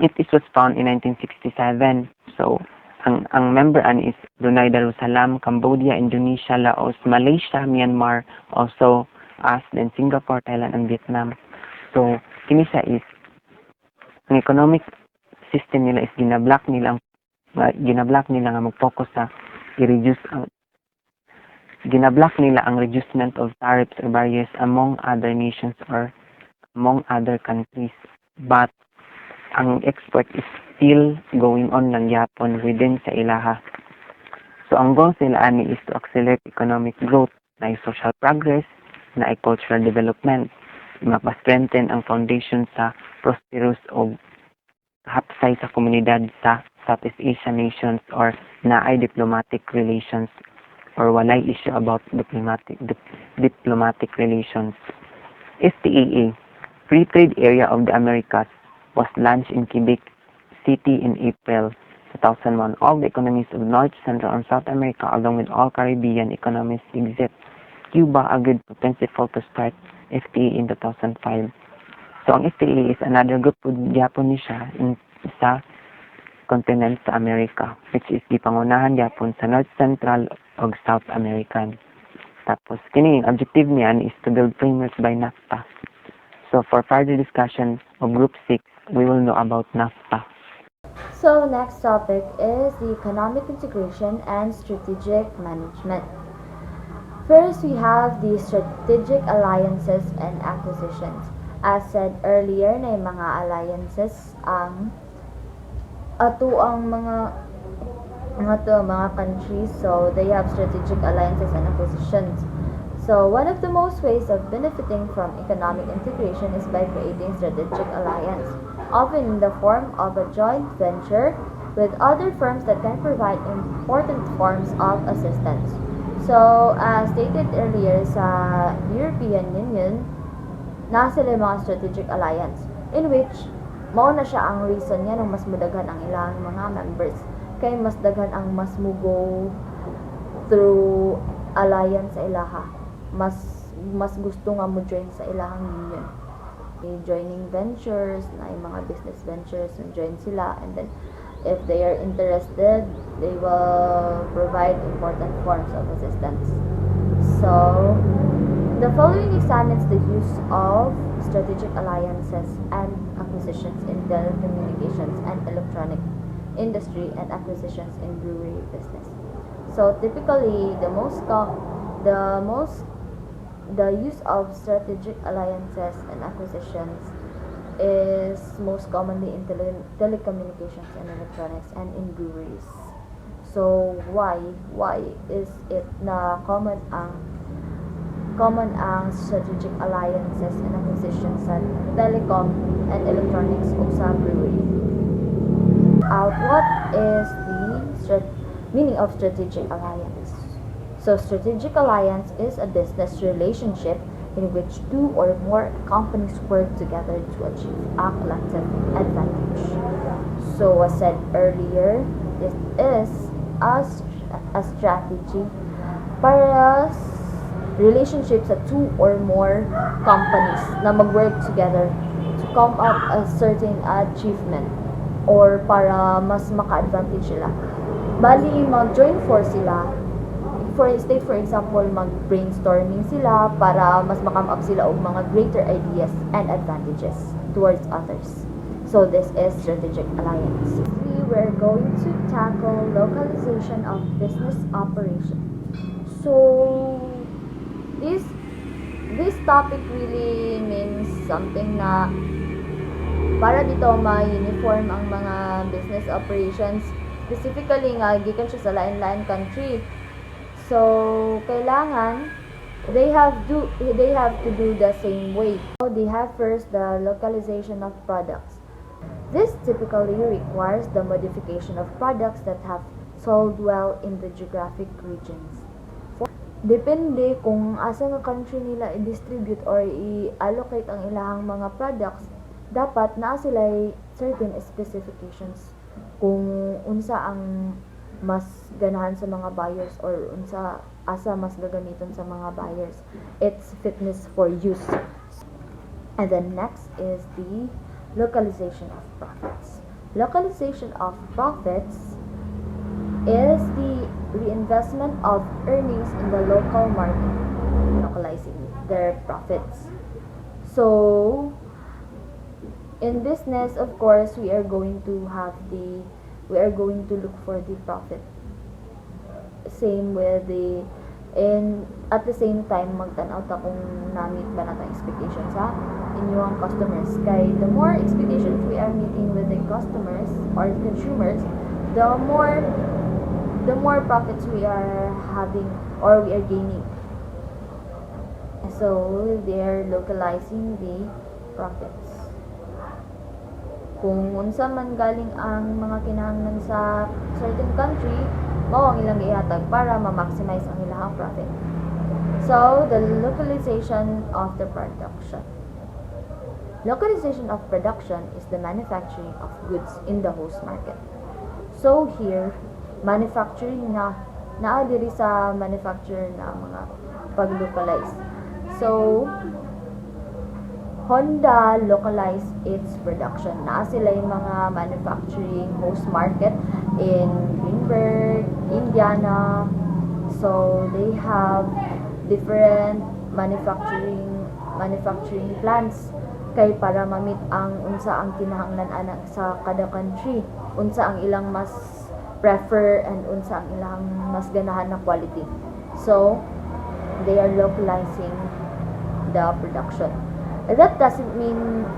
it was found in 1967. So, ang member ani is Brunei Darussalam, Cambodia, Indonesia, Laos, Malaysia, Myanmar, also as then Singapore, Thailand, and Vietnam. So, kini siya is ang economic system nila is ginablock nila nga mag-focus sa i-reduce ginablock nila ang reducement of tariffs or barriers among other nations or among other countries, but ang export is still going on lang yapon within sa ilaha. So ang goals nila ani is to accelerate economic growth, na social progress, na cultural development, mapa-strengthen ang foundation sa prosperous o hapsay sa komunidad sa Southeast Asian nations or naay diplomatic relations or walay issue about diplomatic relations. STAA, Free Trade Area of the Americas, was launched in Quebec City in April 2001. All the economies of North, Central, and South America, along with all Caribbean economies, except Cuba, agreed principle to start FTA in 2005. So, ang FTA is another group of Japon siya sa continent sa America, which is gipangunahan Japon sa North, Central, o South American. Tapos, kini objective niyan is to build frameworks by NAFTA. So, for further discussion of Group 6, we will know about NAFTA. So, next topic is the economic integration and strategic management. First, we have the strategic alliances and acquisitions. As said earlier, na yung mga alliances ang ato ang mga countries, so they have strategic alliances and acquisitions. So one of the most ways of benefiting from economic integration is by creating strategic alliance, often in the form of a joint venture with other firms that can provide important forms of assistance. So, as stated earlier sa European Union, na sila yung mga strategic alliance in which mao na siya ang reason nga nung mas mudaghan ang ilang mga members kay mas daghan ang mas mugo through alliance sa ilaha, mas gusto nga mo join sa ilahang union. Joining ventures na yung mga business ventures and join sila, and then if they are interested, they will provide important forms of assistance. So the following examines the use of strategic alliances and acquisitions in telecommunications and electronic industry and acquisitions in brewery business. So typically, the use of strategic alliances and acquisitions is most commonly in telecommunications and electronics and in breweries. So why is it na common ang strategic alliances and acquisitions sa telecom and electronics o sa brewery? What is the meaning of strategic alliance? So strategic alliance is a business relationship in which two or more companies work together to achieve a collective advantage. So as said earlier, this is a strategy para relationships sa two or more companies na mag-work together to come up a certain achievement or para mas maka-advantage sila. Bali, mag-join force sila. For example, mag-brainstorming sila para mas makam up sila og mga greater ideas and advantages towards others. So this is strategic alliance. We're going to tackle localization of business operation. So this topic really means something na para dito ma-uniform ang mga business operations, specifically nga gikan siya sa lain-lain country. So kailangan they have to do the same way. So they have first the localization of products. This typically requires the modification of products that have sold well in the geographic regions. Depende kung asa nga country nila i-distribute or i-allocate ang ilahang mga products, dapat naa sila certain specifications kung unsa ang mas ganahan sa mga buyers or unsa asa mas gagamiton sa mga buyers. It's fitness for use. And then next is the localization of profits. Localization of profits is the reinvestment of earnings in the local market, localizing their profits. So in business, of course, we are going to look for the profit. Same with at the same time magtan-aw ta kung na-meet ba natin expectations sa inyong customers. Kay the more expectations we are meeting with the customers or consumers, the more profits we are having or we are gaining. So they are localizing the profits. Kung unsa man galing ang mga kinahanglan sa certain country, mao ang ilang ihatag para ma-maximize ang ilang profit. So the localization of the production. Localization of production is the manufacturing of goods in the host market. So here, manufacturing naa diri sa manufacturer na mga pag-localize. So Honda localized its production. Naa sila yung mga manufacturing host market in Greenberg, Indiana. So they have different manufacturing plants kay para ma-meet ang unsa ang kinahanglan anak sa kada country, unsa ang ilang mas prefer and unsa ang ilang mas ganahan na quality. So they are localizing the production. It doesn't mean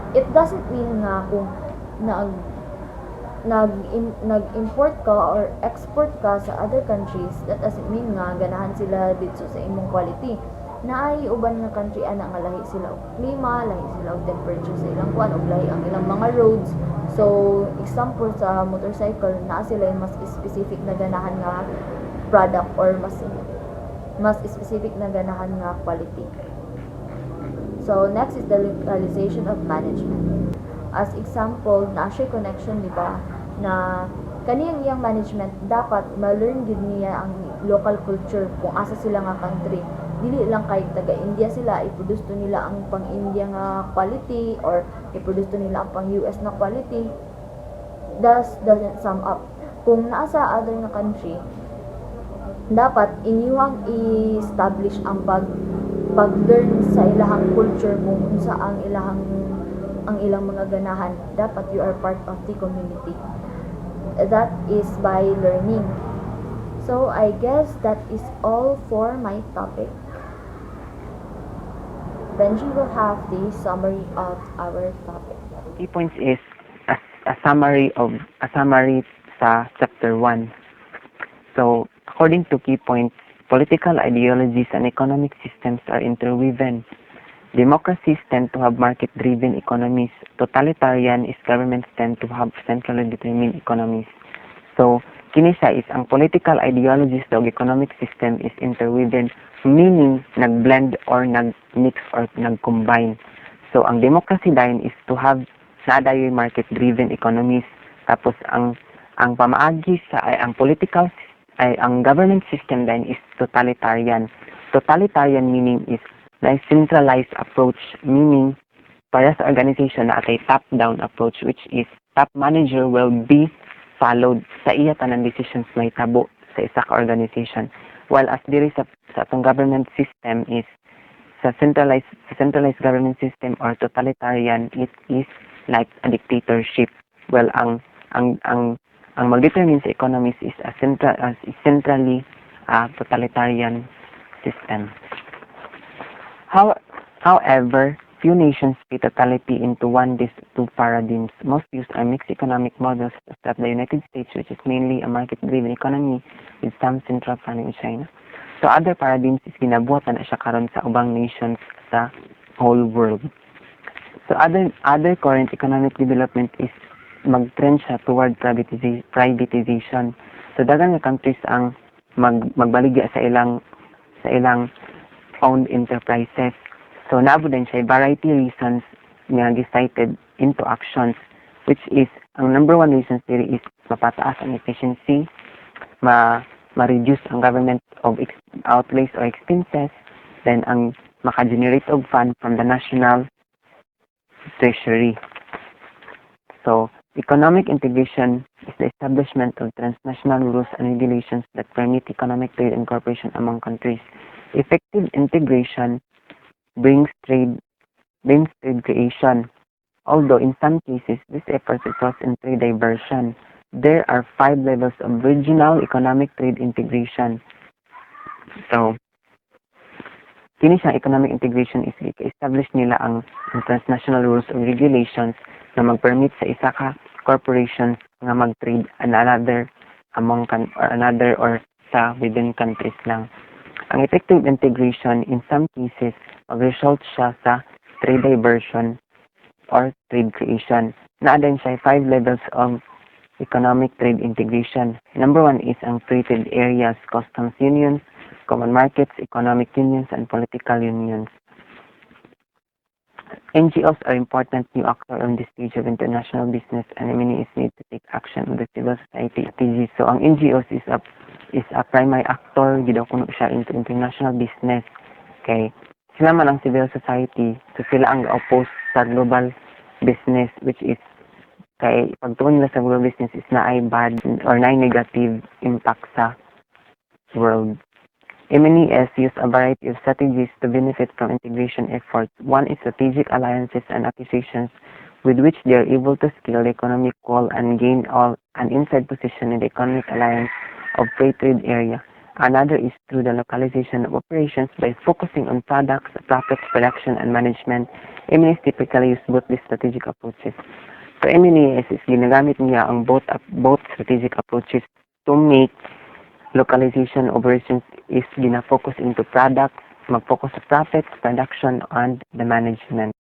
nga kung nag-import ka or export ka sa other countries, that doesn't mean nga ganahan sila dito sa imong quality. Naay uban nga country ana nga lahi sila og klima, lahi sila og temperature sa ilang kuan og lahi ang ilang mga roads. So example sa motorcycle, naa sila yung mas specific na ganahan nga product or mas specific na ganahan nga quality. So next is the localization of management. As example, na siya connection, di ba, na kaniyang iyang management dapat ma-learn gid niya ang local culture kung asa sila nga country. Dili lang kay taga India sila, i-produce to nila ang pang India nga quality or i-produce to nila ang pang US na quality. Doesn't sum up. Kung naa sa other nga country, dapat inyuhang i-establish ang pag-learn sa ilahang culture kung unsa ang ilang mga ganahan. Dapat you are part of the community. That is by learning. So I guess that is all for my topic. Bengie will have the summary of our topic. Key points is a summary sa chapter 1. So, according to key points, political ideologies and economic systems are interwoven. Democracies tend to have market-driven economies. Totalitarian is governments tend to have centrally determined economies. So, kini siya is ang political ideologies daw economic system is interwoven, meaning nag-blend or nag-mix or nag-combine. So, ang democracy dayon is to have nadayoy market-driven economies. Tapos, ang pamaagi sa ang political ay ang government system then is totalitarian. Totalitarian meaning is na centralized approach, meaning para sa organization na atay top-down approach, which is top manager will be followed sa iya tanang decisions may tabo sa isa ka organization. While as diri sa atong government system is sa centralized government system or totalitarian, it is like a dictatorship. Well, ang mag-determine sa economies is a centrally totalitarian system. However, few nations fit totality into one these two paradigms. Most use are mixed economic models, except the United States, which is mainly a market-driven economy with some central planning in China. So other paradigms is ginabuhatan na siya karon sa ubang nations sa whole world. So other current economic development is mag-trend siya toward privatization. So daghang nga countries ang magbaligya sa ilang owned enterprises. So naabo din siya variety reasons nga cited into actions, which is ang number one reasons there is mapataas ang efficiency, ma-reduce ang government of outlays or expenses, then ang maka-generate of fund from the national treasury. So economic integration is the establishment of transnational rules and regulations that permit economic trade and cooperation among countries. Effective integration brings trade creation. Although in some cases, this effort results in trade diversion. There are 5 levels of regional economic trade integration. So, kini siyang economic integration is establish nila ang transnational rules and regulations na mag-permit sa isa ka corporations nga mag-trade another or sa within countries lang. Ang effective integration in some cases mag-result siya sa trade diversion or trade creation. Naadin siya 5 levels of economic trade integration. Number 1 is ang free trade areas, customs unions, common markets, economic unions, and political unions. NGOs are important new actor on the stage of international business, and many is need to take action on the civil society activities. So ang NGOs is a primary actor, gidaw kuno siya into international business. Okay, sila man ang civil society, so sila ang oppose sa global business, which is kay pagtuon nila sa global business is na ay bad or na negative impact sa world. MNES use a variety of strategies to benefit from integration efforts. One is strategic alliances and acquisitions, with which they are able to scale the economic wall and gain an inside position in the economic alliance of free trade area. Another is through the localization of operations by focusing on products, profits, production, and management. MNES typically use both these strategic approaches. So MNES is ginagamit niya ang both strategic approaches to make localization operations is gina-focus into product, mag-focus sa profit, production, and the management.